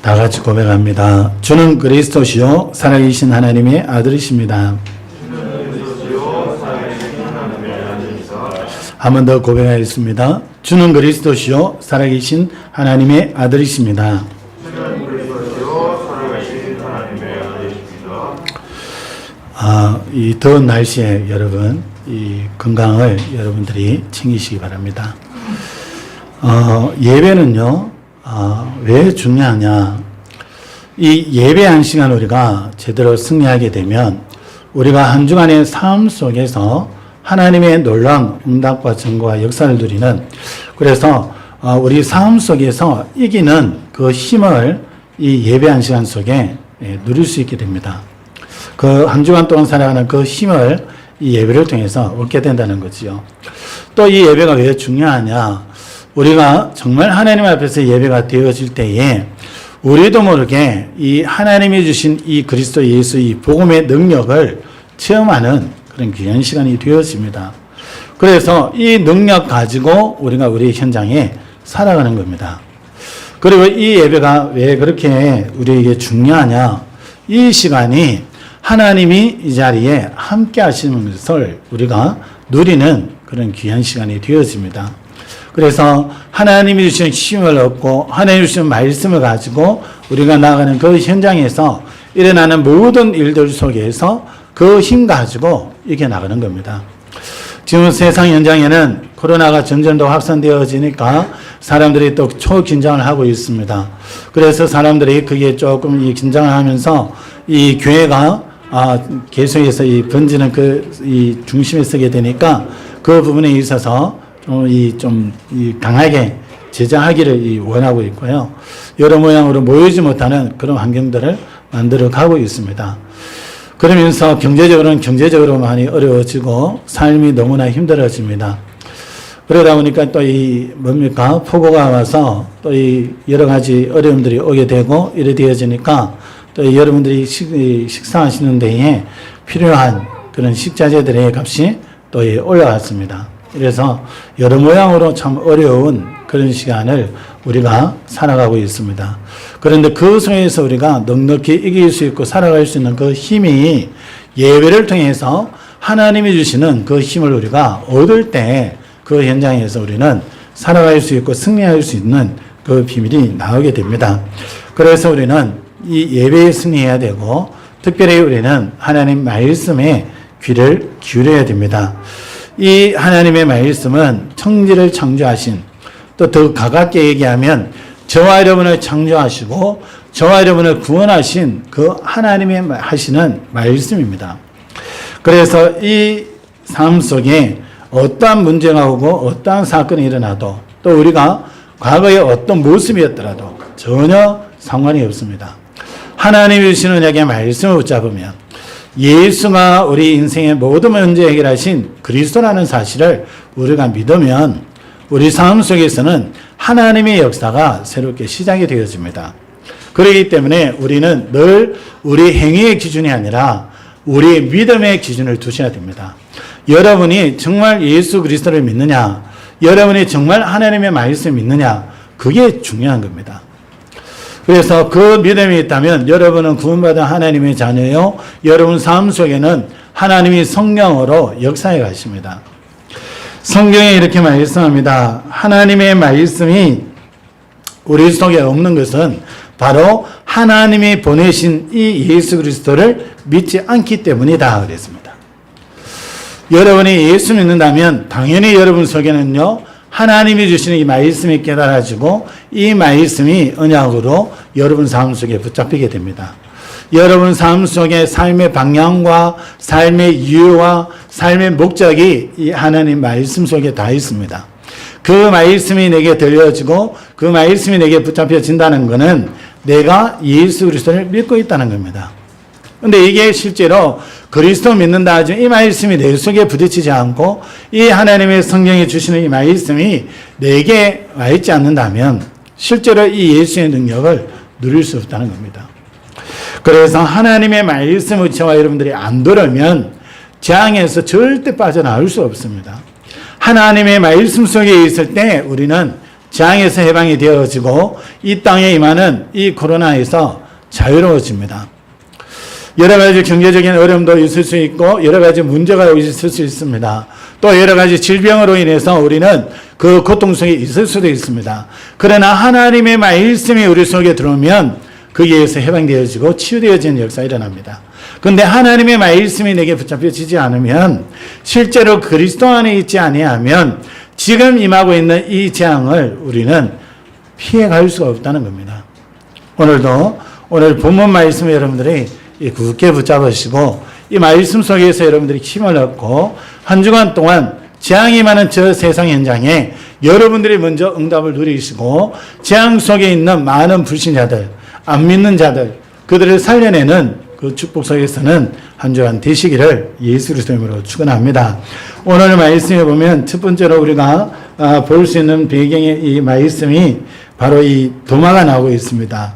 다 같이 고백합니다. 주는 그리스도시요 살아계신 하나님의 아들이십니다. 한 번 더 고백하겠습니다. 주는 그리스도시요 살아계신 하나님의 아들이십니다. 이 더운 날씨에 여러분 이 건강을 여러분들이 챙기시기 바랍니다. 예배는요 왜 중요하냐? 이 예배 한 시간 우리가 제대로 승리하게 되면 우리가 한 주간의 삶 속에서 하나님의 놀라운 응답과 증거와 역사를 누리는, 그래서 우리 삶 속에서 이기는 그 힘을 이 예배 한 시간 속에 누릴 수 있게 됩니다. 그 한 주간 동안 살아가는 그 힘을 이 예배를 통해서 얻게 된다는 거지요. 또 이 예배가 왜 중요하냐? 우리가 정말 하나님 앞에서 예배가 되어질 때에 우리도 모르게 이 하나님이 주신 이 그리스도 예수 이 복음의 능력을 체험하는 그런 귀한 시간이 되어집니다. 그래서 이 능력 가지고 우리가 우리 현장에 살아가는 겁니다. 그리고 이 예배가 왜 그렇게 우리에게 중요하냐? 이 시간이 하나님이 이 자리에 함께 하시는 것을 우리가 누리는 그런 귀한 시간이 되어집니다. 그래서 하나님이 주신 힘을 얻고 하나님이 주신 말씀을 가지고 우리가 나아가는 그 현장에서 일어나는 모든 일들 속에서 그 힘 가지고 이겨나가는 겁니다. 지금 세상 현장에는 코로나가 점점 더 확산되어지니까 사람들이 또 초긴장을 하고 있습니다. 그래서 사람들이 그게 조금 이 긴장을 하면서 이 교회가 계속해서 이 번지는 이 중심에 서게 되니까 그 부분에 있어서 좀 강하게 제재하기를 원하고 있고요. 여러 모양으로 모이지 못하는 그런 환경들을 만들어 가고 있습니다. 그러면서 경제적으로 많이 어려워지고 삶이 너무나 힘들어집니다. 그러다 보니까 또 폭우가 와서 또 여러 가지 어려움들이 오게 되고 이래 되어지니까 또 여러분들이 식사하시는 데에 필요한 그런 식자재들의 값이 또 올라갔습니다. 그래서 여러 모양으로 참 어려운 그런 시간을 우리가 살아가고 있습니다. 그런데 그 속에서 우리가 넉넉히 이길 수 있고 살아갈 수 있는 그 힘이 예배를 통해서 하나님이 주시는 그 힘을 우리가 얻을 때 그 현장에서 우리는 살아갈 수 있고 승리할 수 있는 그 비밀이 나오게 됩니다. 그래서 우리는 이 예배에 승리해야 되고 특별히 우리는 하나님 말씀에 귀를 기울여야 됩니다. 이 하나님의 말씀은 천지를 창조하신, 또 더 가깝게 얘기하면 저와 여러분을 창조하시고 저와 여러분을 구원하신 그 하나님의 하시는 말씀입니다. 그래서 이 삶 속에 어떠한 문제가 오고 어떠한 사건이 일어나도 또 우리가 과거에 어떤 모습이었더라도 전혀 상관이 없습니다. 하나님이 주시는 우리에게 말씀을 붙잡으면 예수가 우리 인생의 모든 문제 해결하신 그리스도라는 사실을 우리가 믿으면 우리 삶 속에서는 하나님의 역사가 새롭게 시작이 되어집니다. 그렇기 때문에 우리는 늘 우리 행위의 기준이 아니라 우리의 믿음의 기준을 두셔야 됩니다. 여러분이 정말 예수 그리스도를 믿느냐, 여러분이 정말 하나님의 말씀을 믿느냐, 그게 중요한 겁니다. 그래서 그 믿음이 있다면 여러분은 구원받은 하나님의 자녀요, 여러분 삶 속에는 하나님이 성령으로 역사해 가십니다. 성경에 이렇게 말씀합니다. 하나님의 말씀이 우리 속에 없는 것은 바로 하나님이 보내신 이 예수 그리스도를 믿지 않기 때문이다 그랬습니다. 여러분이 예수 믿는다면 당연히 여러분 속에는요 하나님이 주시는 이 말씀이 깨달아지고 이 말씀이 언약으로 여러분 삶 속에 붙잡히게 됩니다. 여러분 삶 속에 삶의 방향과 삶의 이유와 삶의 목적이 이 하나님 말씀 속에 다 있습니다. 그 말씀이 내게 들려지고 그 말씀이 내게 붙잡혀진다는 것은 내가 예수 그리스도를 믿고 있다는 겁니다. 그런데 이게 실제로 그리스도 믿는다 하죠. 이 말씀이 내 속에 부딪히지 않고 이 하나님의 성경에 주시는 이 말씀이 내게 와 있지 않는다면 실제로 이 예수의 능력을 누릴 수 없다는 겁니다. 그래서 하나님의 말씀을 저와 여러분들이 안 들으면 재앙에서 절대 빠져나올 수 없습니다. 하나님의 말씀 속에 있을 때 우리는 재앙에서 해방이 되어지고 이 땅에 임하는 이 코로나에서 자유로워집니다. 여러 가지 경제적인 어려움도 있을 수 있고 여러 가지 문제가 있을 수 있습니다. 또 여러 가지 질병으로 인해서 우리는 그 고통 속에 있을 수도 있습니다. 그러나 하나님의 말씀이 우리 속에 들어오면 거기에서 해방되어지고 치유되어지는 역사가 일어납니다. 그런데 하나님의 말씀이 내게 붙잡혀지지 않으면 실제로 그리스도 안에 있지 아니하면 지금 임하고 있는 이 재앙을 우리는 피해갈 수가 없다는 겁니다. 오늘 본문 말씀을 여러분들이 굳게 붙잡으시고 이 말씀 속에서 여러분들이 힘을 얻고 한 주간 동안 재앙이 많은 저 세상 현장에 여러분들이 먼저 응답을 누리시고 재앙 속에 있는 많은 불신자들, 안 믿는 자들, 그들을 살려내는 그 축복 속에서는 한 주간 되시기를 예수 그리스도 이름으로 축원합니다. 오늘 말씀에 보면 첫 번째로 우리가 볼 수 있는 배경의 이 말씀이 바로 이 도마가 나오고 있습니다.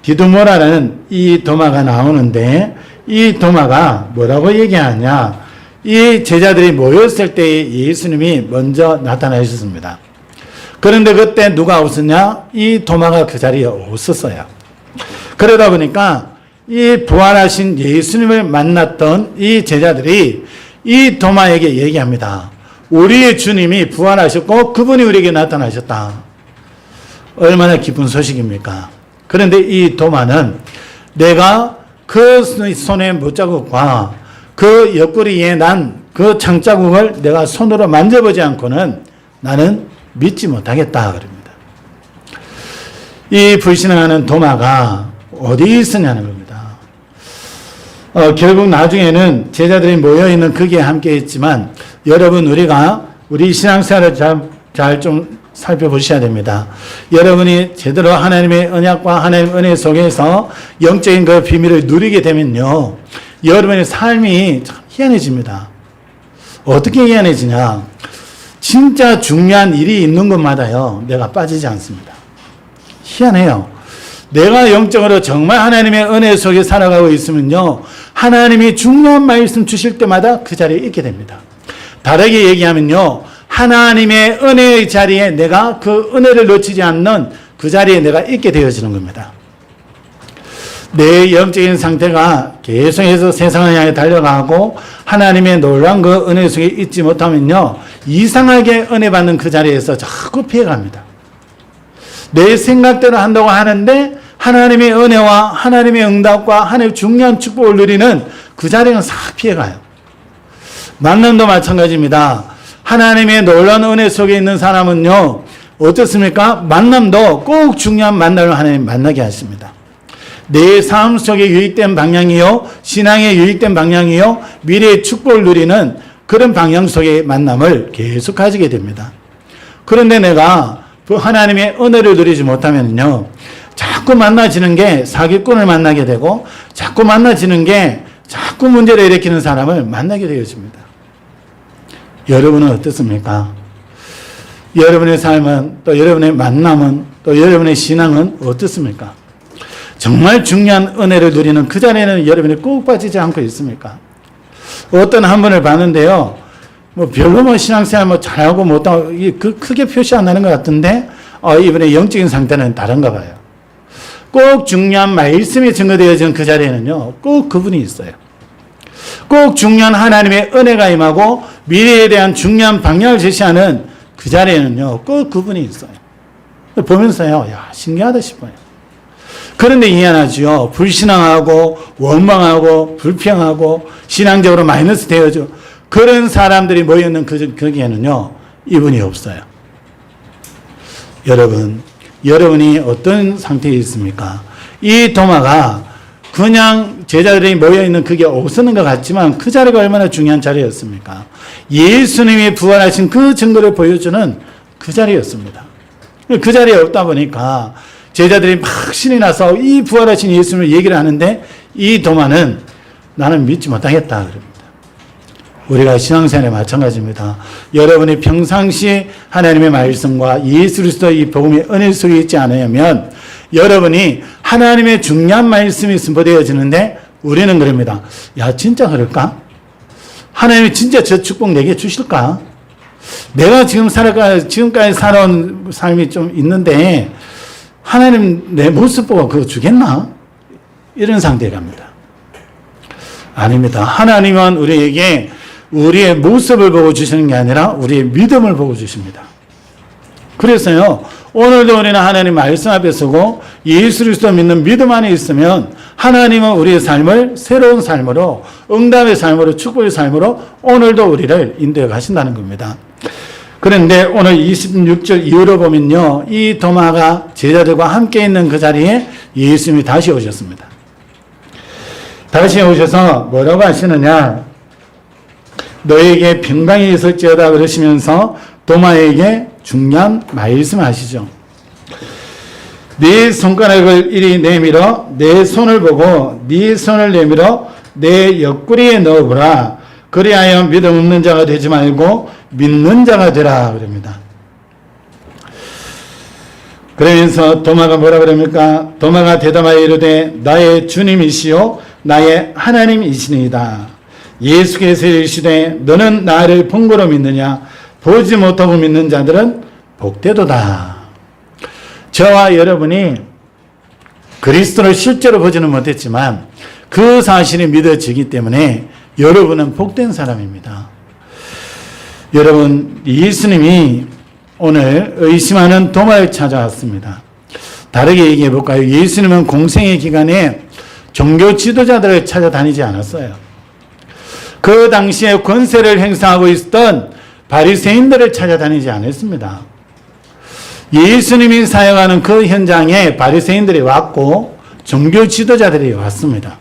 디두모라는 이 도마가 나오는데 이 도마가 뭐라고 얘기하냐? 이 제자들이 모였을 때 예수님이 먼저 나타나셨습니다. 그런데 그때 누가 없었냐? 이 도마가 그 자리에 없었어요. 그러다 보니까 이 부활하신 예수님을 만났던 이 제자들이 이 도마에게 얘기합니다. 우리의 주님이 부활하셨고 그분이 우리에게 나타나셨다. 얼마나 기쁜 소식입니까? 그런데 이 도마는 내가 그 손의 못자국과 그 옆구리에 난 그 창자국을 내가 손으로 만져보지 않고는 나는 믿지 못하겠다 그럽니다. 이 불신앙하는 도마가 어디 있었냐는 겁니다. 결국 나중에는 제자들이 모여있는 거기에 함께 있지만 여러분 우리 신앙생활을 잘 좀 살펴보셔야 됩니다. 여러분이 제대로 하나님의 언약과 하나님의 은혜 속에서 영적인 그 비밀을 누리게 되면요. 여러분의 삶이 참 희한해집니다. 어떻게 희한해지냐. 진짜 중요한 일이 있는 것마다요. 내가 빠지지 않습니다. 희한해요. 내가 영적으로 정말 하나님의 은혜 속에 살아가고 있으면요. 하나님이 중요한 말씀 주실 때마다 그 자리에 있게 됩니다. 다르게 얘기하면요. 하나님의 은혜의 자리에 내가 그 은혜를 놓치지 않는 그 자리에 내가 있게 되어지는 겁니다. 내 영적인 상태가 계속해서 세상을 향해 달려가고 하나님의 놀라운 그 은혜 속에 있지 못하면요. 이상하게 은혜 받는 그 자리에서 자꾸 피해갑니다. 내 생각대로 한다고 하는데 하나님의 은혜와 하나님의 응답과 하나님의 중요한 축복을 누리는 그 자리는 싹 피해가요. 만남도 마찬가지입니다. 하나님의 놀라운 은혜 속에 있는 사람은요. 어떻습니까? 만남도 꼭 중요한 만남을 하나님 만나게 하십니다. 내 삶 속에 유익된 방향이요. 신앙에 유익된 방향이요. 미래의 축복을 누리는 그런 방향 속의 만남을 계속 가지게 됩니다. 그런데 내가 그 하나님의 은혜를 누리지 못하면요. 자꾸 만나지는 게 사기꾼을 만나게 되고 자꾸 만나지는 게 자꾸 문제를 일으키는 사람을 만나게 되어집니다. 여러분은 어떻습니까? 여러분의 삶은 또 여러분의 만남은 또 여러분의 신앙은 어떻습니까? 정말 중요한 은혜를 누리는 그 자리에는 여러분이 꼭 빠지지 않고 있습니까? 어떤 한 분을 봤는데요. 별로 신앙생활 잘하고 못하고 크게 표시 안 나는 것 같은데 이분의 영적인 상태는 다른가 봐요. 꼭 중요한 말씀이 증거되어지는 그 자리에는요. 꼭 그분이 있어요. 꼭 중요한 하나님의 은혜가 임하고 미래에 대한 중요한 방향을 제시하는 그 자리에는요. 꼭 그분이 있어요. 보면서요. 야, 신기하다 싶어요. 그런데 희한하지요. 불신앙하고 원망하고 불평하고 신앙적으로 마이너스 되어져 그런 사람들이 모여있는 거기에는요. 이분이 없어요. 여러분이 어떤 상태에 있습니까? 이 도마가 그냥 제자들이 모여있는 그게 없었는 것 같지만 그 자리가 얼마나 중요한 자리였습니까? 예수님이 부활하신 그 증거를 보여주는 그 자리였습니다. 그 자리에 없다 보니까 제자들이 막 신이 나서 이 부활하신 예수님을 얘기를 하는데 이 도마는 나는 믿지 못하겠다 그럽니다. 우리가 신앙생활에 마찬가지입니다. 여러분이 평상시 하나님의 말씀과 예수 그리스도의 이 복음의 은혜 속에 있지 않으면 여러분이 하나님의 중요한 말씀이 선포되어지는데 우리는 그럽니다. 야 진짜 그럴까? 하나님이 진짜 저 축복 내게 주실까? 내가 지금까지 살아온 삶이 좀 있는데 하나님 내 모습 보고 그거 주겠나? 이런 상태에 갑니다. 아닙니다. 하나님은 우리에게 우리의 모습을 보고 주시는 게 아니라 우리의 믿음을 보고 주십니다. 그래서요, 오늘도 우리는 하나님 말씀 앞에 서고 예수 그리스도 믿는 믿음 안에 있으면 하나님은 우리의 삶을 새로운 삶으로, 응답의 삶으로, 축복의 삶으로 오늘도 우리를 인도해 가신다는 겁니다. 그런데 오늘 26절 이후로 보면요, 이 도마가 제자들과 함께 있는 그 자리에 예수님이 다시 오셨습니다. 다시 오셔서 뭐라고 하시느냐? 너에게 평강이 있을지어다 그러시면서 도마에게 중요한 말씀하시죠. 네 손가락을 이리 내밀어 내 손을 보고 네 손을 내밀어 내 옆구리에 넣어보라. 그리하여 믿음 없는 자가 되지 말고 믿는 자가 되라 그럽니다. 그러면서 도마가 뭐라 그럽니까? 도마가 대답하여 이르되 나의 주님이시요 나의 하나님이시니이다. 예수께서 이르시되 너는 나를 본 거로 믿느냐? 보지 못하고 믿는 자들은 복되도다. 저와 여러분이 그리스도를 실제로 보지는 못했지만 그 사실이 믿어지기 때문에 여러분은 복된 사람입니다. 여러분, 예수님이 오늘 의심하는 도마를 찾아왔습니다. 다르게 얘기해 볼까요? 예수님은 공생의 기간에 종교 지도자들을 찾아다니지 않았어요. 그 당시에 권세를 행사하고 있었던 바리새인들을 찾아다니지 않았습니다. 예수님이 사역하는 그 현장에 바리새인들이 왔고 종교 지도자들이 왔습니다.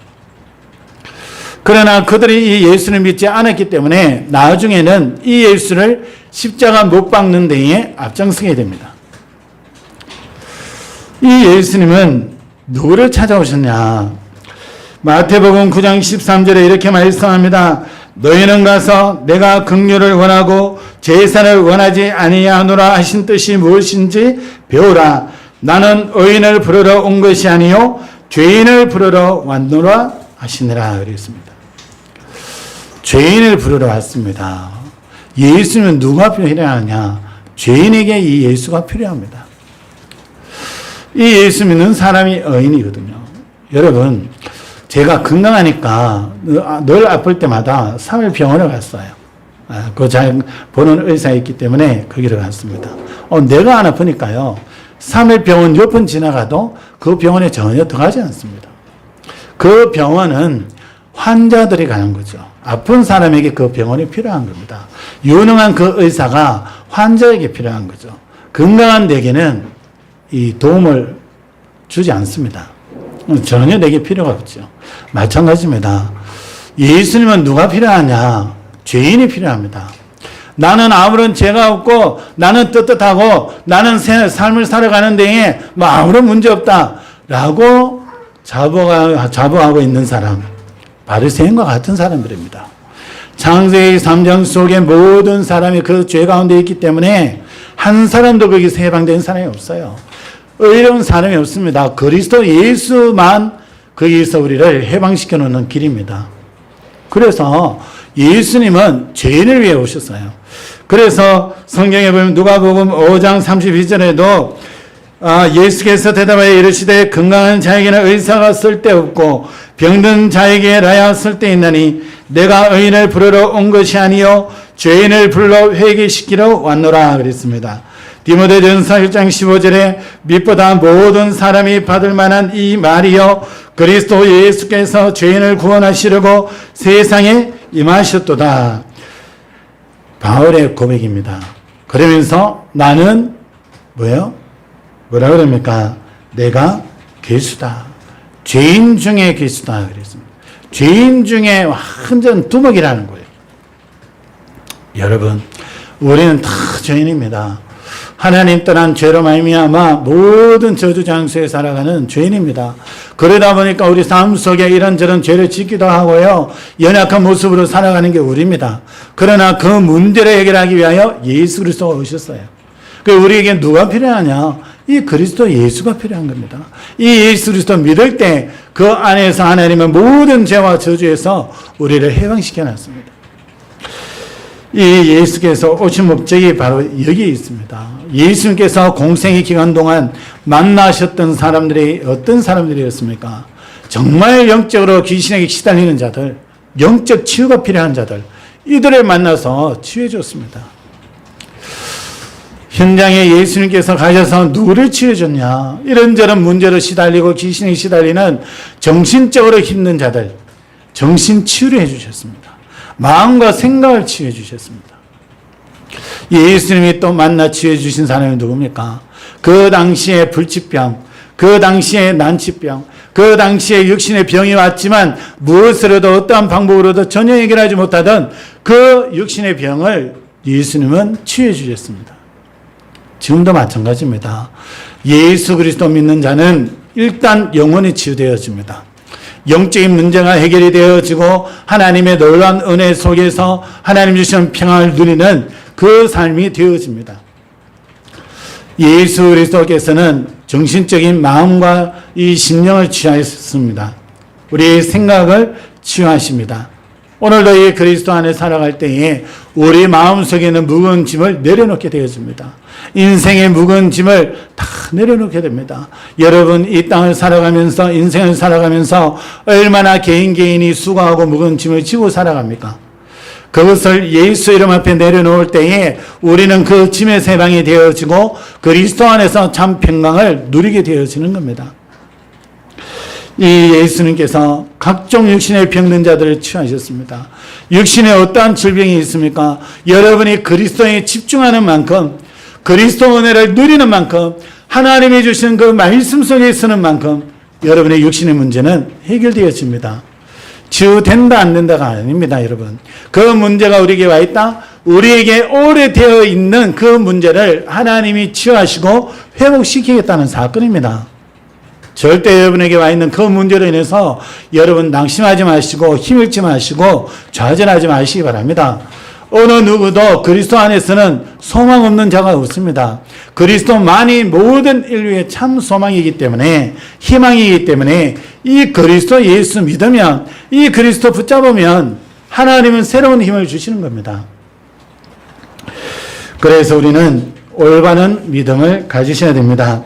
그러나 그들이 이 예수를 믿지 않았기 때문에 나중에는 이 예수를 십자가 못 박는 데에 앞장서게 됩니다. 이 예수님은 누구를 찾아오셨냐? 마태복음 9장 13절에 이렇게 말씀합니다. 너희는 가서 내가 긍휼을 원하고 제사를 원하지 아니하노라 하신 뜻이 무엇인지 배우라. 나는 의인을 부르러 온 것이 아니요 죄인을 부르러 왔노라 하시니라 그랬습니다. 죄인을 부르러 왔습니다. 예수는 누가 필요하냐? 죄인에게 이 예수가 필요합니다. 이 예수 믿는 사람이 의인이거든요. 여러분, 제가 건강하니까 늘 아플 때마다 3일 병원에 갔어요. 그 잘 보는 의사가 있기 때문에 거기를 갔습니다. 내가 안 아프니까요. 3일 병원 몇 번 지나가도 그 병원에 전혀 들어가지 않습니다. 그 병원은 환자들이 가는 거죠. 아픈 사람에게 그 병원이 필요한 겁니다. 유능한 그 의사가 환자에게 필요한 거죠. 건강한 내게는 이 도움을 주지 않습니다. 전혀 내게 필요가 없죠. 마찬가지입니다. 예수님은 누가 필요하냐? 죄인이 필요합니다. 나는 아무런 죄가 없고 나는 떳떳하고 나는 삶을 살아가는 데에 뭐 아무런 문제 없다라고 자부하고 있는 사람, 바리새인과 같은 사람들입니다. 창세기 3장 속에 모든 사람이 그 죄 가운데 있기 때문에 한 사람도 거기서 해방된 사람이 없어요. 의로운 사람이 없습니다. 그리스도 예수만 거기서 우리를 해방시켜 놓는 길입니다. 그래서 예수님은 죄인을 위해 오셨어요. 그래서 성경에 보면 누가복음 5장 32절에도 예수께서 대답하여 이르시되 건강한 자에게는 의사가 쓸데없고 병든 자에게라야 쓸데있나니 내가 의인을 부르러 온 것이 아니요 죄인을 불러 회개시키러 왔노라 그랬습니다. 디모데전서 1장 15절에 빛보다 모든 사람이 받을 만한 이 말이요 그리스도 예수께서 죄인을 구원하시려고 세상에 임하셨도다. 바울의 고백입니다. 그러면서 나는 뭐예요? 뭐라 그럽니까? 내가 괴수다. 죄인 중에 괴수다 그랬습니다. 죄인 중에 완전 두목이라는 거예요. 여러분, 우리는 다 죄인입니다. 하나님 떠난 죄로 말미암아 모든 저주 장소에 살아가는 죄인입니다. 그러다 보니까 우리 삶 속에 이런저런 죄를 짓기도 하고요. 연약한 모습으로 살아가는 게 우리입니다. 그러나 그 문제를 해결하기 위하여 예수 그리스도가 오셨어요. 우리에게 누가 필요하냐? 이 그리스도 예수가 필요한 겁니다. 이 예수 그리스도 믿을 때 그 안에서 하나님은 모든 죄와 저주에서 우리를 해방시켜 놨습니다. 이 예수께서 오신 목적이 바로 여기에 있습니다. 예수님께서 공생의 기간 동안 만나셨던 사람들이 어떤 사람들이었습니까? 정말 영적으로 귀신에게 시달리는 자들, 영적 치유가 필요한 자들, 이들을 만나서 치유해 줬습니다. 현장에 예수님께서 가셔서 누구를 치유해 줬냐? 이런저런 문제로 시달리고 귀신에 시달리는 정신적으로 힘든 자들, 정신 치유를 해 주셨습니다. 마음과 생각을 치유해 주셨습니다. 예수님이 또 만나 치유해 주신 사람이 누굽니까? 그 당시에 불치병, 그 당시에 난치병, 그 당시에 육신의 병이 왔지만 무엇으로도 어떠한 방법으로도 전혀 해결하지 못하던 그 육신의 병을 예수님은 치유해 주셨습니다. 지금도 마찬가지입니다. 예수 그리스도 믿는 자는 일단 영혼이 치유되어집니다. 영적인 문제가 해결이 되어지고 하나님의 놀라운 은혜 속에서 하나님 주시는 평안을 누리는 그 삶이 되어집니다. 예수 그리스도께서는 정신적인 마음과 이 심령을 치유하셨습니다. 우리의 생각을 치유하십니다. 오늘도 이 그리스도 안에 살아갈 때에 우리 마음속에 있는 무거운 짐을 내려놓게 되어집니다. 인생의 무거운 짐을 다 내려놓게 됩니다. 여러분 이 땅을 살아가면서 인생을 살아가면서 얼마나 개인이 수고하고 무거운 짐을 지고 살아갑니까? 그것을 예수 이름 앞에 내려놓을 때에 우리는 그 짐의 세방이 되어지고 그리스도 안에서 참 평강을 누리게 되어지는 겁니다. 이 예수님께서 각종 육신의 병든 자들을 치유하셨습니다. 육신에 어떠한 질병이 있습니까? 여러분이 그리스도에 집중하는 만큼, 그리스도 은혜를 누리는 만큼, 하나님이 주신 그 말씀 속에 있는 만큼 여러분의 육신의 문제는 해결되어집니다. 치유된다 안 된다가 아닙니다, 여러분. 그 문제가 우리에게 와 있다. 우리에게 오래되어 있는 그 문제를 하나님이 치유하시고 회복시키겠다는 사건입니다. 절대 여러분에게 와 있는 그 문제로 인해서 여러분 낙심하지 마시고 힘잃지 마시고 좌절하지 마시기 바랍니다. 어느 누구도 그리스도 안에서는 소망 없는 자가 없습니다. 그리스도만이 모든 인류의 참 소망이기 때문에, 희망이기 때문에 이 그리스도 예수 믿으면, 이 그리스도 붙잡으면 하나님은 새로운 힘을 주시는 겁니다. 그래서 우리는 올바른 믿음을 가지셔야 됩니다.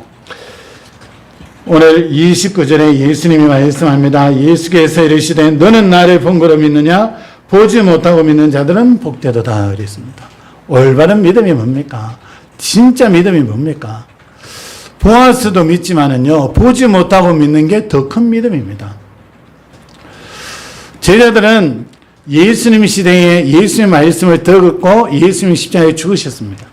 오늘 29절에 예수님이 말씀합니다. 예수께서 이르시되 너는 나를 본 거로 믿느냐? 보지 못하고 믿는 자들은 복되도다 그랬습니다. 올바른 믿음이 뭡니까? 진짜 믿음이 뭡니까? 보아서도 믿지만은요, 보지 못하고 믿는 게 더 큰 믿음입니다. 제자들은 예수님 시대에 예수님 말씀을 듣고 예수님 십자가에 죽으셨습니다.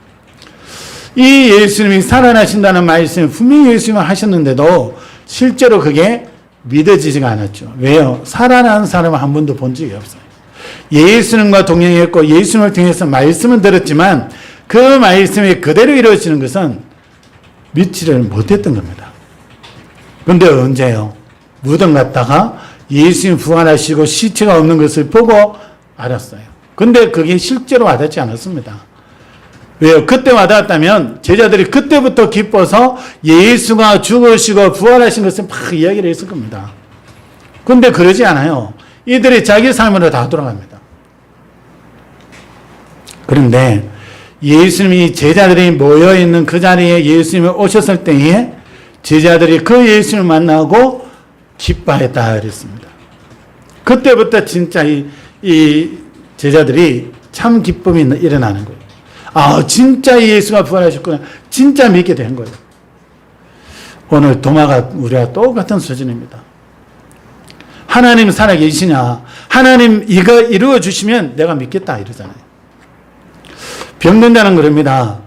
이 예수님이 살아나신다는 말씀을 분명히 예수님은 하셨는데도 실제로 그게 믿어지지가 않았죠. 왜요? 살아난 사람을 한 번도 본 적이 없어요. 예수님과 동행했고 예수님을 통해서 말씀은 들었지만 그 말씀이 그대로 이루어지는 것은 믿지를 못했던 겁니다. 그런데 언제요? 무덤 갔다가 예수님 부활하시고 시체가 없는 것을 보고 알았어요. 그런데 그게 실제로 와닿지 않았습니다. 왜요? 그때 와닿았다면 제자들이 그때부터 기뻐서 예수가 죽으시고 부활하신 것을 막 이야기를 했을 겁니다. 그런데 그러지 않아요. 이들이 자기 삶으로 다 돌아갑니다. 그런데 예수님이 제자들이 모여있는 그 자리에 예수님이 오셨을 때에 제자들이 그 예수님을 만나고 기뻐했다 그랬습니다. 그때부터 진짜 이 제자들이 참 기쁨이 일어나는 거예요. 아, 진짜 예수가 부활하셨구나. 진짜 믿게 된 거예요. 오늘 도마가 우리와 똑같은 수준입니다. 하나님 살아계시냐? 하나님 이거 이루어 주시면 내가 믿겠다 이러잖아요. 병든 자는 그럽니다.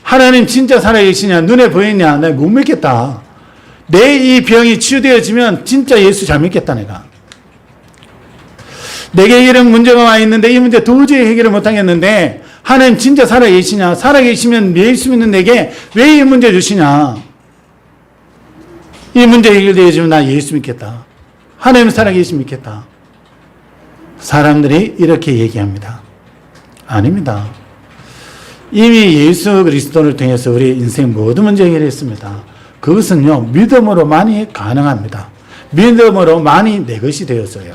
하나님 진짜 살아계시냐? 눈에 보이냐? 내가 못 믿겠다. 내 이 병이 치유되어지면 진짜 예수 잘 믿겠다 내가. 내게 이런 문제가 와 있는데 이 문제 도저히 해결을 못하겠는데 하나님 진짜 살아계시냐? 살아계시면 예수 믿는 내게 왜 이 문제 주시냐? 이 문제 해결되어지면 나 예수 믿겠다. 하나님 살아계시 믿겠다. 사람들이 이렇게 얘기합니다. 아닙니다. 이미 예수 그리스도를 통해서 우리 인생 모든 문제 해결했습니다. 그것은요, 믿음으로만이 가능합니다. 믿음으로만이 내 것이 되었어요.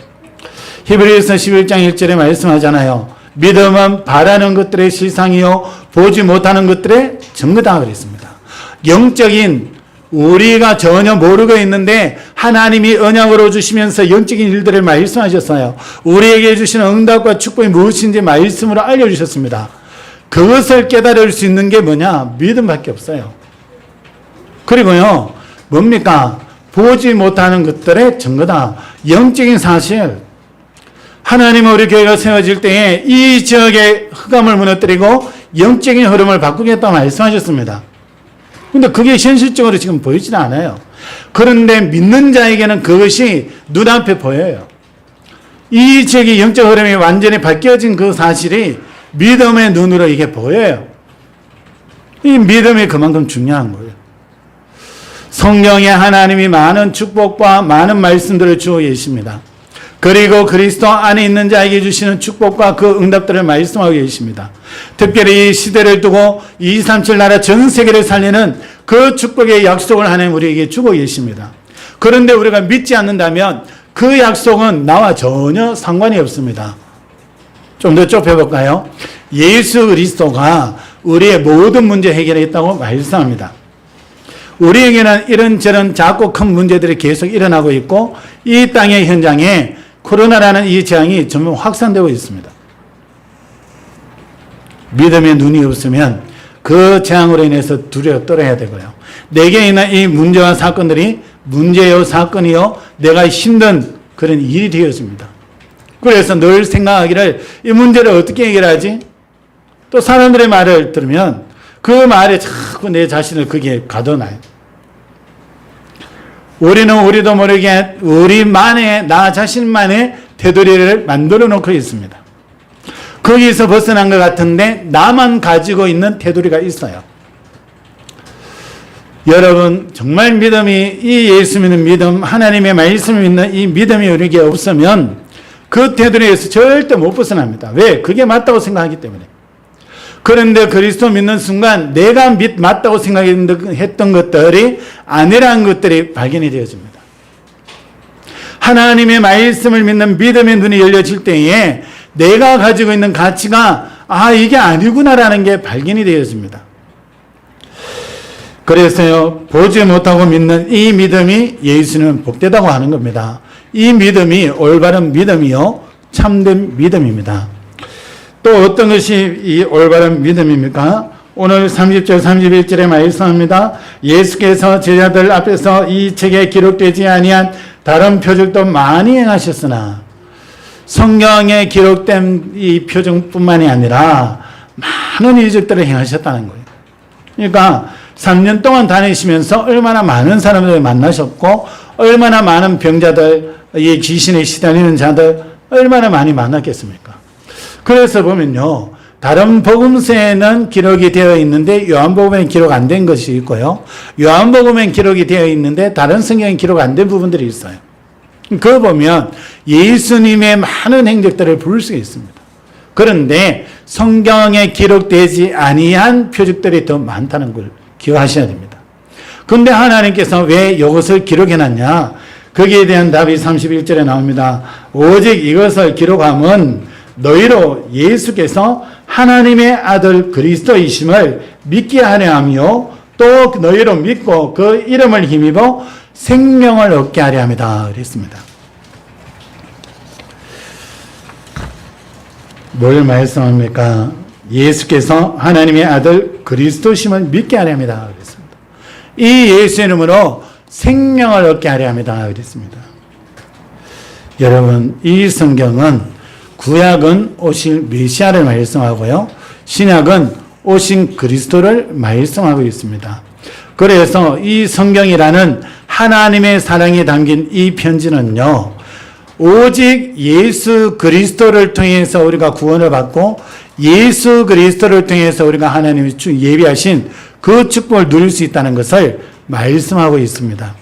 히브리서 11장 1절에 말씀하잖아요. 믿음은 바라는 것들의 실상이요 보지 못하는 것들의 증거다 그랬습니다. 영적인 우리가 전혀 모르고 있는데 하나님이 언약으로 주시면서 영적인 일들을 말씀하셨어요. 우리에게 주시는 응답과 축복이 무엇인지 말씀으로 알려주셨습니다. 그것을 깨달을 수 있는 게 뭐냐? 믿음밖에 없어요. 그리고요, 뭡니까? 보지 못하는 것들의 증거다. 영적인 사실. 하나님은 우리 교회가 세워질 때에 이 지역의 흑암을 무너뜨리고 영적인 흐름을 바꾸겠다고 말씀하셨습니다. 근데 그게 현실적으로 지금 보이지는 않아요. 그런데 믿는 자에게는 그것이 눈앞에 보여요. 이 지역의 영적 흐름이 완전히 바뀌어진 그 사실이 믿음의 눈으로 이게 보여요. 이 믿음이 그만큼 중요한 거예요. 성경에 하나님이 많은 축복과 많은 말씀들을 주어 계십니다. 그리고 그리스도 안에 있는 자에게 주시는 축복과 그 응답들을 말씀하고 계십니다. 특별히 이 시대를 두고 237 나라 전 세계를 살리는 그 축복의 약속을 하나님 우리에게 주고 계십니다. 그런데 우리가 믿지 않는다면 그 약속은 나와 전혀 상관이 없습니다. 좀 더 좁혀볼까요? 예수 그리스도가 우리의 모든 문제 해결했다고 말씀합니다. 우리에게는 이런저런 작고 큰 문제들이 계속 일어나고 있고 이 땅의 현장에 코로나라는 이 재앙이 점점 확산되고 있습니다. 믿음의 눈이 없으면 그 재앙으로 인해서 두려워 떨어야 되고요. 내게 있는 이 문제와 사건들이 문제요 사건이요 내가 힘든 그런 일이 되어집니다. 그래서 늘 생각하기를 이 문제를 어떻게 해결하지? 또 사람들의 말을 들으면 그 말에 자꾸 내 자신을 거기에 가둬놔요. 우리는 우리도 모르게 우리만의 나 자신만의 테두리를 만들어 놓고 있습니다. 거기서 벗어난 것 같은데 나만 가지고 있는 테두리가 있어요. 여러분 정말 믿음이 이 예수 믿는 믿음 하나님의 말씀을 믿는 이 믿음이 우리에게 없으면 그 테두리에서 절대 못 벗어납니다. 왜? 그게 맞다고 생각하기 때문에. 그런데 그리스도 믿는 순간 내가 맞다고 생각했던 것들이 아니라는 것들이 발견이 되어집니다. 하나님의 말씀을 믿는 믿음의 눈이 열려질 때에 내가 가지고 있는 가치가 이게 아니구나라는 게 발견이 되어집니다. 그래서요 보지 못하고 믿는 이 믿음이 예수는 복되다고 하는 겁니다. 이 믿음이 올바른 믿음이요 참된 믿음입니다. 또 어떤 것이 이 올바른 믿음입니까? 오늘 30절 31절에 말씀합니다. 예수께서 제자들 앞에서 이 책에 기록되지 아니한 다른 표적도 많이 행하셨으나 성경에 기록된 이 표적뿐만이 아니라 많은 이적들을 행하셨다는 거예요. 그러니까 3년 동안 다니시면서 얼마나 많은 사람들을 만나셨고 얼마나 많은 병자들, 이 귀신에 시달리는 자들 얼마나 많이 만났겠습니까? 그래서 보면요. 다른 복음서에는 기록이 되어 있는데 요한복음에는 기록 안 된 것이 있고요. 요한복음에는 기록이 되어 있는데 다른 성경에 기록 안 된 부분들이 있어요. 그거 보면 예수님의 많은 행적들을 볼 수 있습니다. 그런데 성경에 기록되지 아니한 표적들이 더 많다는 걸 기억하셔야 됩니다. 그런데 하나님께서 왜 이것을 기록해놨냐? 거기에 대한 답이 31절에 나옵니다. 오직 이것을 기록함은 너희로 예수께서 하나님의 아들 그리스도이심을 믿게 하려 하며 또 너희로 믿고 그 이름을 힘입어 생명을 얻게 하려 합니다. 그랬습니다. 뭘 말씀합니까? 예수께서 하나님의 아들 그리스도심을 믿게 하려 합니다. 그랬습니다. 이 예수 이름으로 생명을 얻게 하려 합니다. 그랬습니다. 여러분, 이 성경은 구약은 오실 메시아를 말씀하고요. 신약은 오신 그리스도를 말씀하고 있습니다. 그래서 이 성경이라는 하나님의 사랑이 담긴 이 편지는요. 오직 예수 그리스도를 통해서 우리가 구원을 받고 예수 그리스도를 통해서 우리가 하나님이 예비하신 그 축복을 누릴 수 있다는 것을 말씀하고 있습니다.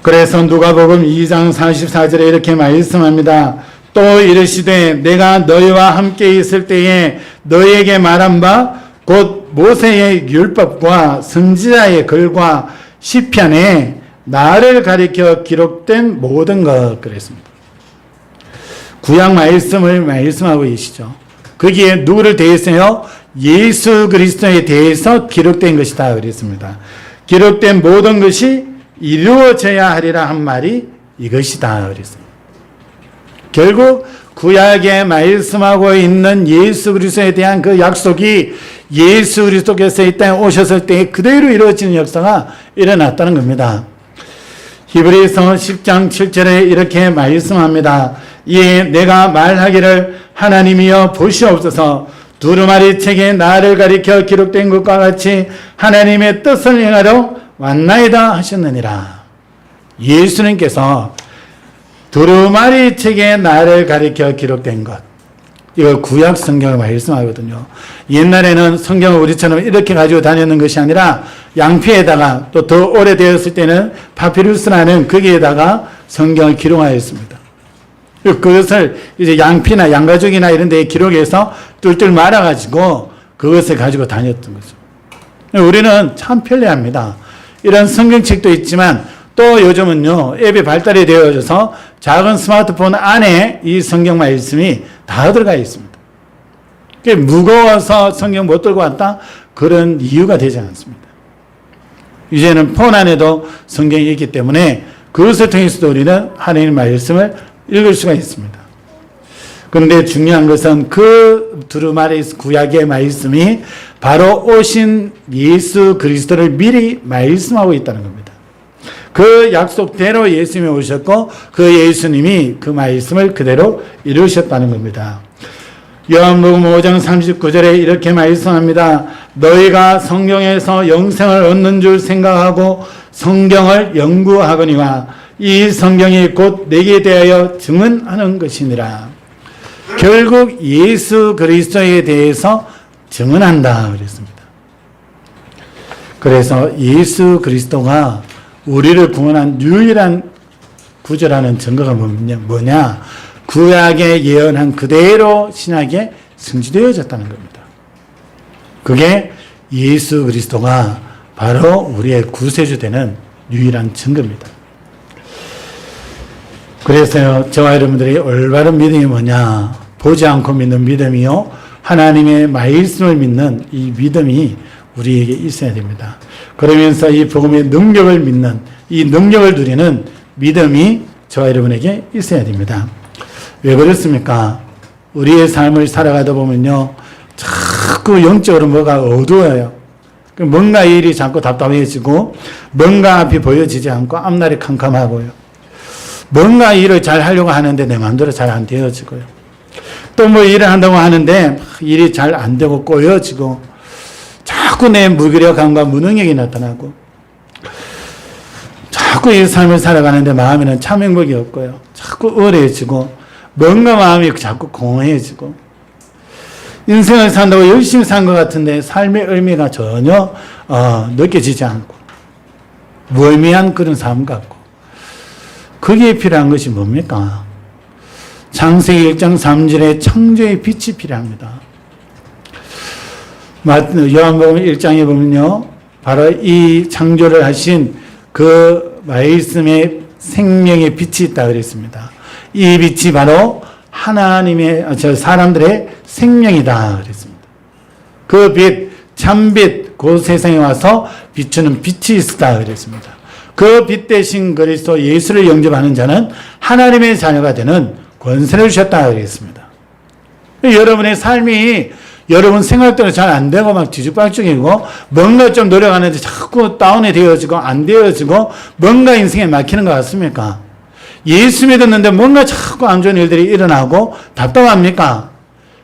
그래서 누가복음 2장 44절에 이렇게 말씀합니다. 또 이르시되 내가 너희와 함께 있을 때에 너희에게 말한 바 곧 모세의 율법과 선지자의 글과 시편에 나를 가리켜 기록된 모든 것 그랬습니다. 구약 말씀을 말씀하고 계시죠. 거기에 누구를 대해서요? 예수 그리스도에 대해서 기록된 것이다 그랬습니다. 기록된 모든 것이 이루어져야 하리라 한 말이 이것이다 그랬습니다. 결국 구약에 말씀하고 있는 예수 그리스도에 대한 그 약속이 예수 그리스도께서 이 땅에 오셨을 때 그대로 이루어지는 역사가 일어났다는 겁니다. 히브리서 10장 7절에 이렇게 말씀합니다. 이에 내가 말하기를 하나님이여 보시옵소서 두루마리 책에 나를 가리켜 기록된 것과 같이 하나님의 뜻을 행하러 왔나이다 하셨느니라. 예수님께서 두루마리 책에 나를 가리켜 기록된 것, 이거 구약 성경을 말씀하거든요. 옛날에는 성경을 우리처럼 이렇게 가지고 다녔는 것이 아니라 양피에다가 또 더 오래되었을 때는 파피루스라는 거기에다가 성경을 기록하였습니다. 그것을 이제 양피나 양가죽이나 이런 데에 기록해서 뚫뚫 말아가지고 그것을 가지고 다녔던 거죠. 우리는 참 편리합니다. 이런 성경책도 있지만 또 요즘은요, 앱이 발달이 되어져서 작은 스마트폰 안에 이 성경 말씀이 다 들어가 있습니다. 무거워서 성경 못 들고 왔다? 그런 이유가 되지 않습니다. 이제는 폰 안에도 성경이 있기 때문에 그것을 통해서도 우리는 하나님의 말씀을 읽을 수가 있습니다. 그런데 중요한 것은 그 두루마리 구약의 말씀이 바로 오신 예수 그리스도를 미리 말씀하고 있다는 겁니다. 그 약속대로 예수님이 오셨고 그 예수님이 그 말씀을 그대로 이루셨다는 겁니다. 요한복음 5장 39절에 이렇게 말씀합니다. 너희가 성경에서 영생을 얻는 줄 생각하고 성경을 연구하거니와 이 성경이 곧 내게 대하여 증언하는 것이니라. 결국 예수 그리스도에 대해서 증언한다 그랬습니다. 그래서 예수 그리스도가 우리를 구원한 유일한 구조라는 증거가 뭐냐? 구약에 예언한 그대로 신약에 성취되어졌다는 겁니다. 그게 예수 그리스도가 바로 우리의 구세주 되는 유일한 증거입니다. 그래서요, 저와 여러분들이 올바른 믿음이 뭐냐? 보지 않고 믿는 믿음이요, 하나님의 말씀을 믿는 이 믿음이 우리에게 있어야 됩니다. 그러면서 이 복음의 능력을 믿는, 이 능력을 누리는 믿음이 저와 여러분에게 있어야 됩니다. 왜 그렇습니까? 우리의 삶을 살아가다 보면요, 자꾸 영적으로 뭐가 어두워요. 뭔가 일이 자꾸 답답해지고, 뭔가 앞이 보여지지 않고 앞날이 캄캄하고요. 뭔가 일을 잘 하려고 하는데 내 마음대로 잘 안 되어지고요. 또 뭐 일을 한다고 하는데 일이 잘 안 되고 꼬여지고, 자꾸 내 무기력함과 무능력이 나타나고, 자꾸 이 삶을 살아가는데 마음에는 참 행복이 없고요. 자꾸 우울해지고, 뭔가 마음이 자꾸 공허해지고, 인생을 산다고 열심히 산 것 같은데 삶의 의미가 전혀 느껴지지 않고, 무의미한 그런 삶 같고, 거기에 필요한 것이 뭡니까? 창세기 1장 3절에 창조의 빛이 필요합니다. 요한복음 1장에 보면요, 바로 이 창조를 하신 그 말씀의 생명의 빛이 있다 그랬습니다. 이 빛이 바로 하나님의, 사람들의 생명이다 그랬습니다. 그 빛, 참빛, 그 세상에 와서 비추는 빛이 있었다 그랬습니다. 그 빛 대신 그리스도 예수를 영접하는 자는 하나님의 자녀가 되는 권세를 주셨다 그랬습니다. 여러분의 삶이 여러분 생각대로 잘 안 되고 막 뒤죽박죽이고, 뭔가 좀 노력하는데 자꾸 다운이 되어지고 안 되어지고, 뭔가 인생에 막히는 것 같습니까? 예수 믿었는데 뭔가 자꾸 안 좋은 일들이 일어나고 답답합니까?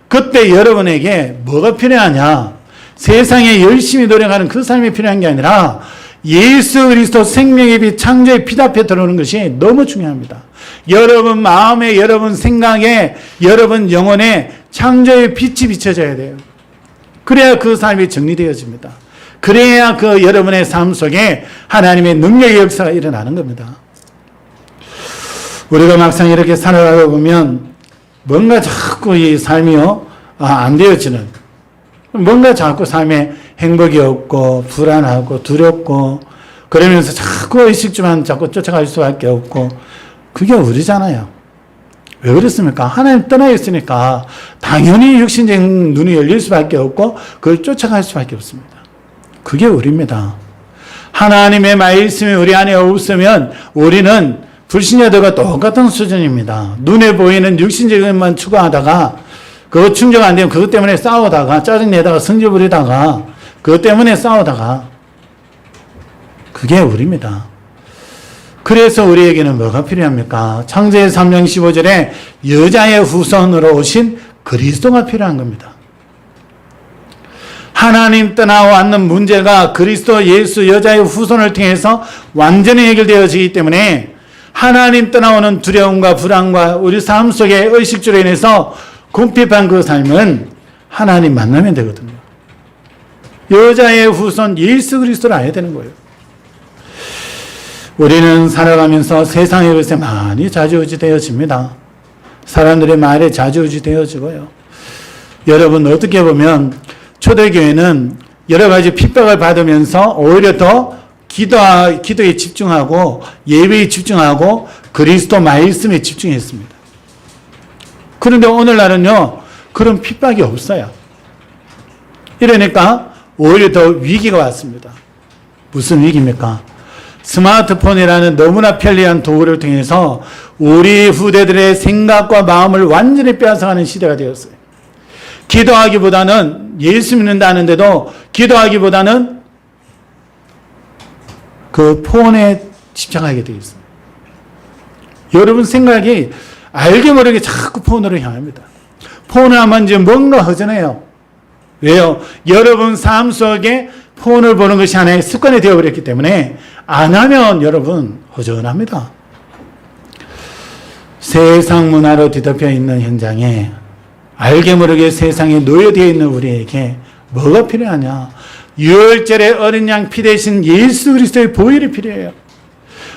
그때 여러분에게 뭐가 필요하냐? 세상에 열심히 노력하는 그 삶이 필요한 게 아니라 예수 그리스도 생명의 빛, 창조의 빛 앞에 들어오는 것이 너무 중요합니다. 여러분 마음에, 여러분 생각에, 여러분 영혼에 창조의 빛이 비춰져야 돼요. 그래야 그 삶이 정리되어집니다. 그래야 그 여러분의 삶 속에 하나님의 능력의 역사가 일어나는 겁니다. 우리가 막상 이렇게 살아가다 보면 뭔가 자꾸 이 삶이요, 안 되어지는, 뭔가 자꾸 삶에 행복이 없고 불안하고 두렵고, 그러면서 자꾸 의식주만 자꾸 쫓아갈 수밖에 없고, 그게 우리잖아요. 왜 그렇습니까? 하나님 떠나 있으니까 당연히 육신적인 눈이 열릴 수밖에 없고 그걸 쫓아갈 수밖에 없습니다. 그게 우리입니다. 하나님의 말씀이 우리 안에 없으면 우리는 불신자들과 똑같은 수준입니다. 눈에 보이는 육신적인 것만 추구하다가 그거 충족 안 되면 그것 때문에 싸우다가 짜증내다가 성질 부리다가 그것 때문에 싸우다가 그게 우리입니다. 그래서 우리에게는 뭐가 필요합니까? 창세기 3장 15절에 여자의 후손으로 오신 그리스도가 필요한 겁니다. 하나님 떠나왔는 문제가 그리스도 예수 여자의 후손을 통해서 완전히 해결되어지기 때문에 하나님 떠나오는 두려움과 불안과 우리 삶 속의 의식주로 인해서 궁핍한 그 삶은 하나님 만나면 되거든요. 여자의 후손 예수 그리스도를 알아야 되는 거예요. 우리는 살아가면서 세상의 것에 많이 좌지우지되어집니다. 사람들의 말에 좌지우지되어지고요. 여러분 어떻게 보면 초대교회는 여러 가지 핍박을 받으면서 오히려 더 기도에 집중하고 예배에 집중하고 그리스도 말씀에 집중했습니다. 그런데 오늘날은요 그런 핍박이 없어요. 이러니까 오히려 더 위기가 왔습니다. 무슨 위기입니까? 스마트폰이라는 너무나 편리한 도구를 통해서 우리 후대들의 생각과 마음을 완전히 빼앗아가는 시대가 되었어요. 기도하기보다는 예수 믿는다는데도 기도하기보다는 그 폰에 집착하게 되어 있어요. 여러분 생각이 알게 모르게 자꾸 폰으로 향합니다. 폰을 하면 이제 뭔가 허전해요. 왜요? 여러분 삶 속에 폰을 보는 것이 하나의 습관이 되어버렸기 때문에 안 하면 여러분 허전합니다. 세상 문화로 뒤덮여 있는 현장에 알게 모르게 세상에 놓여되어 있는 우리에게 뭐가 필요하냐? 유월절에 어린 양 피 대신 예수 그리스도의 보혈이 필요해요.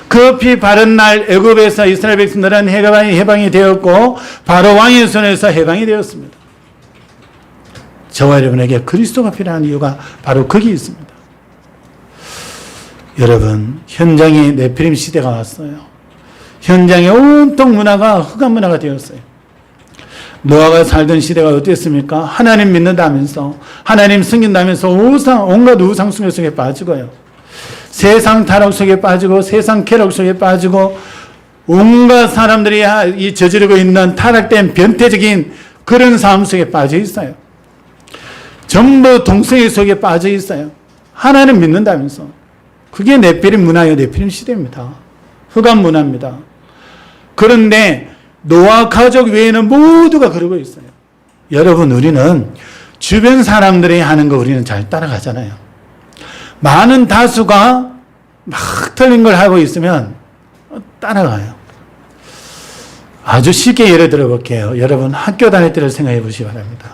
그 피 바른 날 애굽에서 이스라엘 백성들은 해방이 되었고 바로 왕의 손에서 해방이 되었습니다. 저와 여러분에게 그리스도가 필요한 이유가 바로 거기 있습니다. 여러분 현장에 네피림 시대가 왔어요. 현장에 온통 문화가 흑암 문화가 되었어요. 노아가 살던 시대가 어땠습니까? 하나님 믿는다면서 하나님 섬긴다면서 온갖 우상 숭배 속에 빠지고요. 세상 타락 속에 빠지고 세상 쾌락 속에 빠지고 온갖 사람들이 이 저지르고 있는 타락된 변태적인 그런 삶 속에 빠져 있어요. 전부 동성애 속에 빠져 있어요. 하나님 믿는다면서. 그게 네피림 문화예요. 네피림 시대입니다. 흑암 문화입니다. 그런데 노아 가족 외에는 모두가 그러고 있어요. 여러분 우리는 주변 사람들이 하는 거 우리는 잘 따라가잖아요. 많은 다수가 막 틀린 걸 하고 있으면 따라가요. 아주 쉽게 예를 들어 볼게요. 여러분 학교 다닐 때를 생각해 보시기 바랍니다.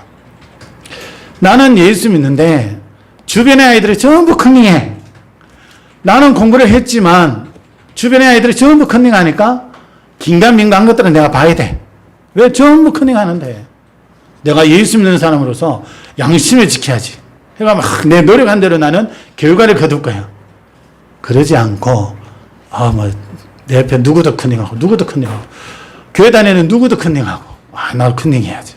나는 예수 믿는데 주변의 아이들이 전부 컨닝해. 나는 공부를 했지만 주변의 아이들이 전부 컨닝하니까 긴가민가한 것들은 내가 봐야 돼. 왜 전부 컨닝하는데? 내가 예수 믿는 사람으로서 양심을 지켜야지. 그러니까 막 내 노력한 대로 나는 결과를 거둘 거야. 그러지 않고 내 옆에 누구도 컨닝하고 누구도 컨닝하고 교회 다니는 누구도 컨닝하고 나 컨닝해야지.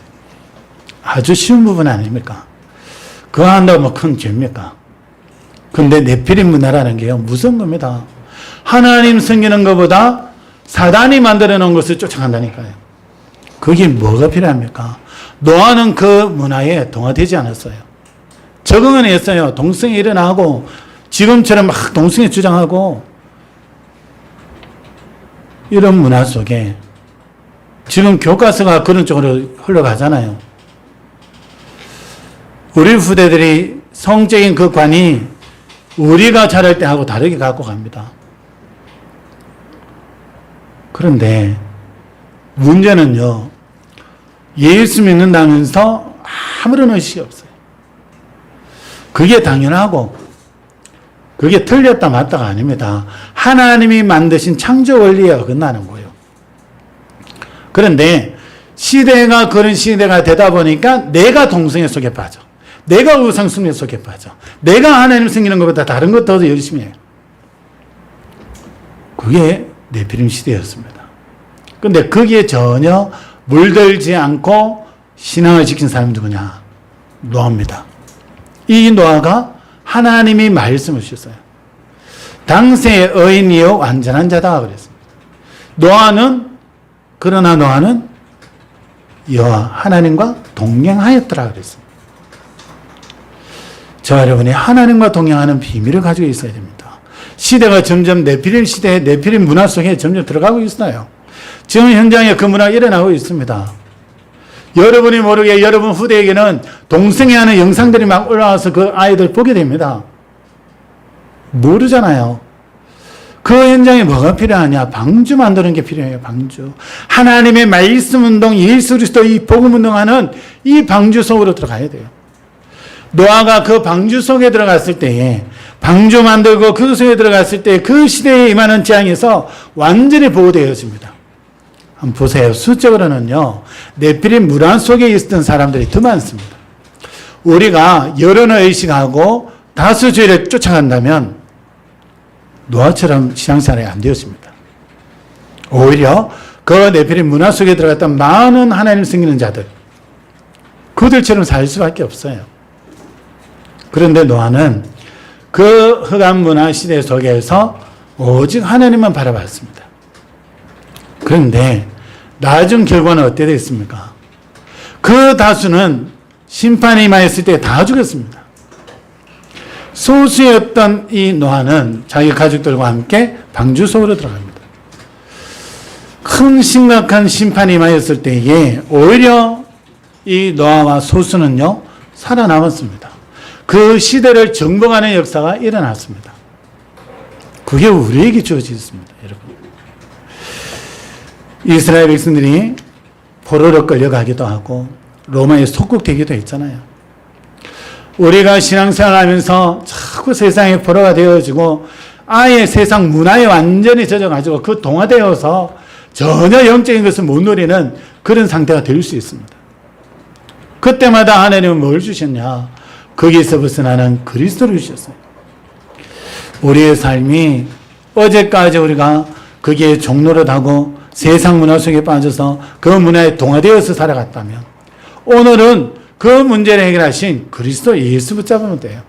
아주 쉬운 부분 아닙니까? 그거 한다고 뭐 큰 죄입니까? 근데 네피림 문화라는 게요 무서운 겁니다. 하나님 섬기는 것보다 사단이 만들어 놓은 것을 쫓아간다니까요. 그게 뭐가 필요합니까? 노아는 그 문화에 동화되지 않았어요. 적응은 했어요. 동성애 일어나고 지금처럼 막 동성애 주장하고 이런 문화 속에 지금 교과서가 그런 쪽으로 흘러가잖아요. 우리 후대들이 성적인 그 관이 우리가 자랄 때 하고 다르게 갖고 갑니다. 그런데 문제는요, 예수 믿는다면서 아무런 의식이 없어요. 그게 당연하고, 그게 틀렸다 맞다가 아닙니다. 하나님이 만드신 창조 원리에 어긋나는 거예요. 그런데 시대가 그런 시대가 되다 보니까 내가 동성애 속에 빠져. 내가 우상 숭배 속에 빠져. 내가 하나님 섬기는 것보다 다른 것 더 열심히 해요. 그게 네피림 시대였습니다. 근데 거기에 전혀 물들지 않고 신앙을 지킨 사람이 누구냐? 노아입니다. 이 노아가 하나님이 말씀을 주셨어요. 당세의 의인이요 완전한 자다 그랬습니다. 그러나 노아는 여호와 하나님과 동행하였더라 그랬습니다. 저 여러분이 하나님과 동행하는 비밀을 가지고 있어야 됩니다. 시대가 점점 네피림 시대에 네피림 문화 속에 점점 들어가고 있어요. 지금 현장에 그 문화가 일어나고 있습니다. 여러분이 모르게 여러분 후대에게는 동성애 하는 영상들이 막 올라와서 그 아이들 보게 됩니다. 모르잖아요. 그 현장에 뭐가 필요하냐? 방주 만드는 게 필요해요. 방주. 하나님의 말씀 운동, 예수 그리스도 이 복음 운동하는 이 방주 속으로 들어가야 돼요. 노아가 그 방주 속에 들어갔을 때에 방주 만들고 그 속에 들어갔을 때 그 시대에 임하는 재앙에서 완전히 보호되어집니다. 한번 보세요. 수적으로는요, 네피림 문화 속에 있었던 사람들이 더 많습니다. 우리가 여론을 의식하고 다수주의를 쫓아간다면 노아처럼 신앙생활이 안 되었습니다. 오히려 그 네피림 문화 속에 들어갔던 많은 하나님 섬기는 자들, 그들처럼 살 수밖에 없어요. 그런데 노아는 그 흑암 문화 시대 속에서 오직 하나님만 바라봤습니다. 그런데 나중 결과는 어떻게 됐습니까? 그 다수는 심판이 임하였을 때 다 죽었습니다. 소수였던 이 노아는 자기 가족들과 함께 방주 속으로 들어갑니다. 큰 심각한 심판이 임하였을 때에 오히려 이 노아와 소수는요 살아남았습니다. 그 시대를 정복하는 역사가 일어났습니다. 그게 우리에게 주어져 있습니다, 여러분. 이스라엘 백성들이 포로로 끌려가기도 하고 로마에 속국되기도 했잖아요. 우리가 신앙생활하면서 자꾸 세상의 포로가 되어지고 아예 세상 문화에 완전히 젖어가지고 그 동화되어서 전혀 영적인 것을 못 누리는 그런 상태가 될 수 있습니다. 그때마다 하나님은 뭘 주셨냐? 거기에서 벗어나는 그리스도를 주셨어요. 우리의 삶이 어제까지 우리가 거기에 종노릇하고 세상 문화 속에 빠져서 그 문화에 동화되어서 살아갔다면 오늘은 그 문제를 해결하신 그리스도 예수 붙잡으면 돼요.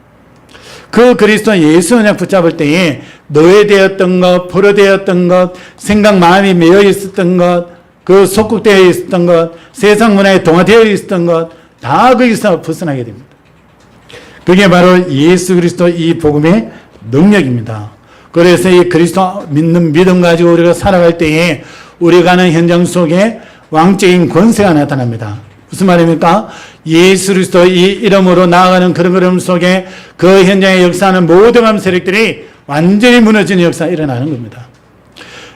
그 그리스도 예수 그냥 붙잡을 때에 노예되었던 것, 포로되었던 것, 생각 마음이 매여 있었던 것, 그 속국되어 있었던 것, 세상 문화에 동화되어 있었던 것 다 거기서 벗어나게 됩니다. 그게 바로 예수 그리스도 이 복음의 능력입니다. 그래서 이 그리스도 믿는 믿음 가지고 우리가 살아갈 때에 우리가 가는 현장 속에 왕적인 권세가 나타납니다. 무슨 말입니까? 예수 그리스도 이 이름으로 나아가는 그런 걸음 속에 그 현장에 역사하는 모든 세력들이 완전히 무너지는 역사가 일어나는 겁니다.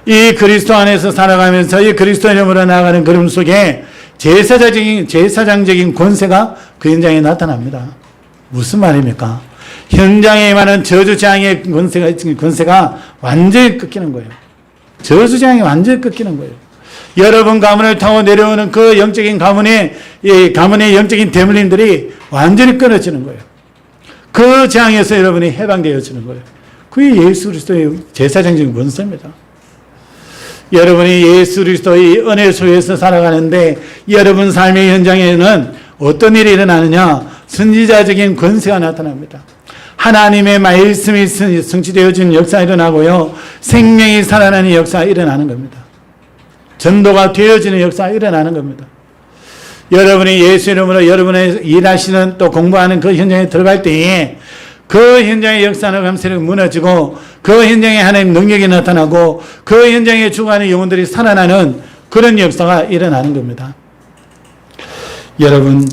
이 그리스도 안에서 살아가면서 이 그리스도 이름으로 나아가는 걸음 속에 제사장적인 권세가 그 현장에 나타납니다. 무슨 말입니까? 현장에 임하는 저주장의 권세가 완전히 끊기는 거예요. 저주장이 완전히 끊기는 거예요. 여러분 가문을 타고 내려오는 그 영적인 가문의 영적인 대물림들이 완전히 끊어지는 거예요. 그 재앙에서 여러분이 해방되어지는 거예요. 그게 예수 그리스도의 제사장적인 권세입니다. 여러분이 예수 그리스도의 은혜 속에서 살아가는데 여러분 삶의 현장에는 어떤 일이 일어나느냐? 선지자적인 권세가 나타납니다. 하나님의 말씀이 성취되어지는 역사가 일어나고요. 생명이 살아나는 역사가 일어나는 겁니다. 전도가 되어지는 역사가 일어나는 겁니다. 여러분이 예수 이름으로 여러분의 일하시는 또 공부하는 그 현장에 들어갈 때에 그 현장의 역사는 감세력 무너지고 그 현장에 하나님 능력이 나타나고 그 현장에 죽어가는 영혼들이 살아나는 그런 역사가 일어나는 겁니다. 여러분,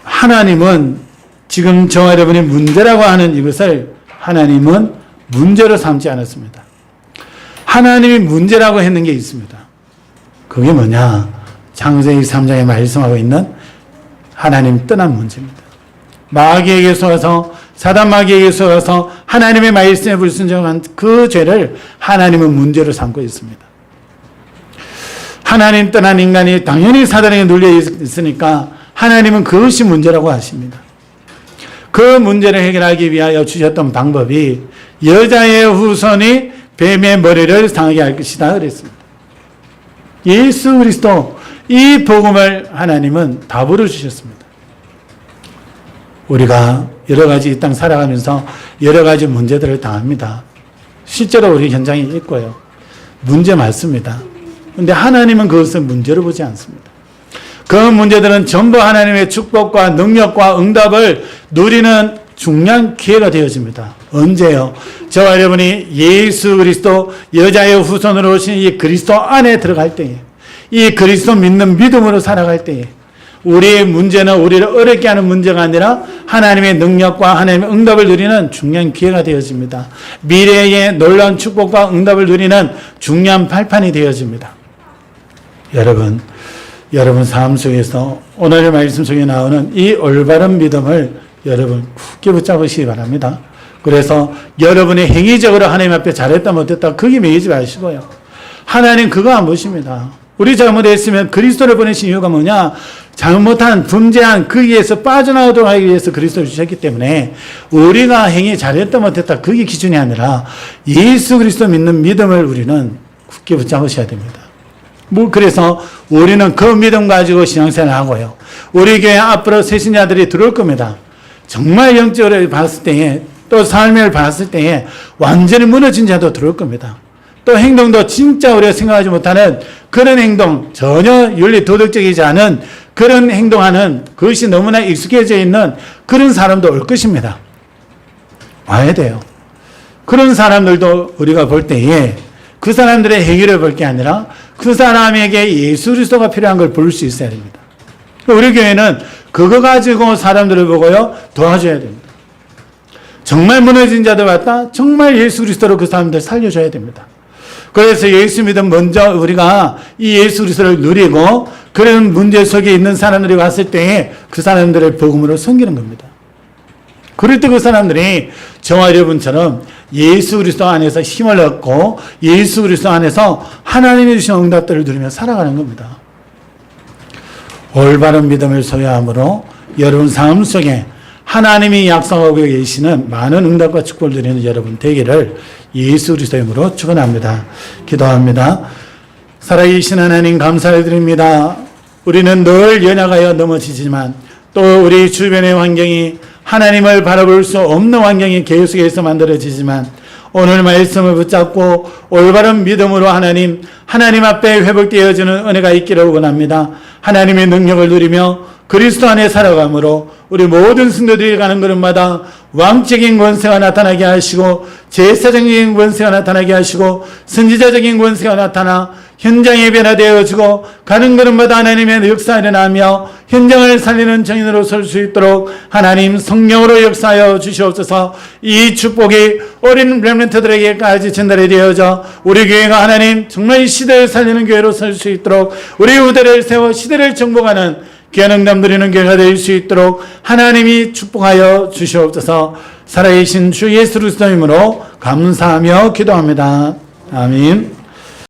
하나님은 지금 저와 여러분의 문제라고 하는 이것을 하나님은 문제로 삼지 않았습니다. 하나님이 문제라고 했는 게 있습니다. 그게 뭐냐? 창세기 3장에 말씀하고 있는 하나님 떠난 문제입니다. 마귀에게 속아서 사단 마귀에게 속아서 하나님의 말씀에 불순종한 그 죄를 하나님은 문제로 삼고 있습니다. 하나님 떠난 인간이 당연히 사단에게 눌려 있으니까 하나님은 그것이 문제라고 하십니다. 그 문제를 해결하기 위하여 주셨던 방법이 여자의 후손이 뱀의 머리를 상하게 할 것이다 그랬습니다. 예수 그리스도 이 복음을 하나님은 답으로 주셨습니다. 우리가 여러 가지 이 땅 살아가면서 여러 가지 문제들을 당합니다. 실제로 우리 현장에 있고요. 문제 많습니다. 그런데 하나님은 그것을 문제로 보지 않습니다. 그 문제들은 전부 하나님의 축복과 능력과 응답을 누리는 중요한 기회가 되어집니다. 언제요? 저와 여러분이 예수 그리스도 여자의 후손으로 오신 이 그리스도 안에 들어갈 때에, 이 그리스도 믿는 믿음으로 살아갈 때에 우리의 문제는 우리를 어렵게 하는 문제가 아니라 하나님의 능력과 하나님의 응답을 누리는 중요한 기회가 되어집니다. 미래의 놀라운 축복과 응답을 누리는 중요한 발판이 되어집니다. 여러분 삶 속에서 오늘의 말씀 속에 나오는 이 올바른 믿음을 여러분 굳게 붙잡으시기 바랍니다. 그래서 여러분의 행위적으로 하나님 앞에 잘했다 못했다 거기 매이지 마시고요. 하나님 그거 안 보십니다. 우리 잘못했으면 그리스도를 보내신 이유가 뭐냐? 잘못한 범죄한 거기에서 빠져나오도록 하기 위해서 그리스도를 주셨기 때문에 우리가 행위 잘했다 못했다 그게 기준이 아니라 예수 그리스도 믿는 믿음을 우리는 굳게 붙잡으셔야 됩니다. 그래서 우리는 그 믿음 가지고 신앙생활을 하고요. 우리 교회 앞으로 새신자들이 들어올 겁니다. 정말 영적으로 봤을 때에 또 삶을 봤을 때에 완전히 무너진 자도 들어올 겁니다. 또 행동도 진짜 우리가 생각하지 못하는 그런 행동, 전혀 윤리 도덕적이지 않은 그런 행동하는 그것이 너무나 익숙해져 있는 그런 사람도 올 것입니다. 와야 돼요. 그런 사람들도 우리가 볼 때에 그 사람들의 행위를 볼 게 아니라 그 사람에게 예수 그리스도가 필요한 걸 볼 수 있어야 됩니다. 우리 교회는 그거 가지고 사람들을 보고요 도와줘야 됩니다. 정말 무너진 자들 왔다 정말 예수 그리스도로 그 사람들 살려줘야 됩니다. 그래서 예수 믿음 먼저 우리가 이 예수 그리스도를 누리고 그런 문제 속에 있는 사람들이 왔을 때에 그 사람들을 복음으로 섬기는 겁니다. 그럴 때 그 사람들이 저와 여러분처럼 예수 그리스도 안에서 힘을 얻고 예수 그리스도 안에서 하나님이 주신 응답들을 누리며 살아가는 겁니다. 올바른 믿음을 소유함으로 여러분 삶 속에 하나님이 약속하고 계시는 많은 응답과 축복을 누리는 여러분 되기를 예수 그리스도의 이름으로 축원합니다. 기도합니다. 살아계신 하나님 감사를 드립니다. 우리는 늘 연약하여 넘어지지만 또 우리 주변의 환경이 하나님을 바라볼 수 없는 환경이 계속해서 만들어지지만 오늘 말씀을 붙잡고 올바른 믿음으로 하나님 앞에 회복되어지는 은혜가 있기를 원합니다. 하나님의 능력을 누리며 그리스도 안에 살아감으로 우리 모든 성도들이 가는 걸음마다 왕적인 권세가 나타나게 하시고 제사적인 권세가 나타나게 하시고 선지자적인 권세가 나타나 현장이 변화되어지고 가는 걸음마다 하나님의 역사가 일어나며 현장을 살리는 정인으로 설 수 있도록 하나님 성령으로 역사하여 주시옵소서. 이 축복이 어린 렘넌트들에게까지 전달이 되어져 우리 교회가 하나님 정말 이 시대를 살리는 교회로 설 수 있도록 우리 우대를 세워 시대를 정복하는 귀한 응답 누리는 교회가 될 수 있도록 하나님이 축복하여 주시옵소서. 살아계신 주 예수 그리스도 이름으로 감사하며 기도합니다. 아멘.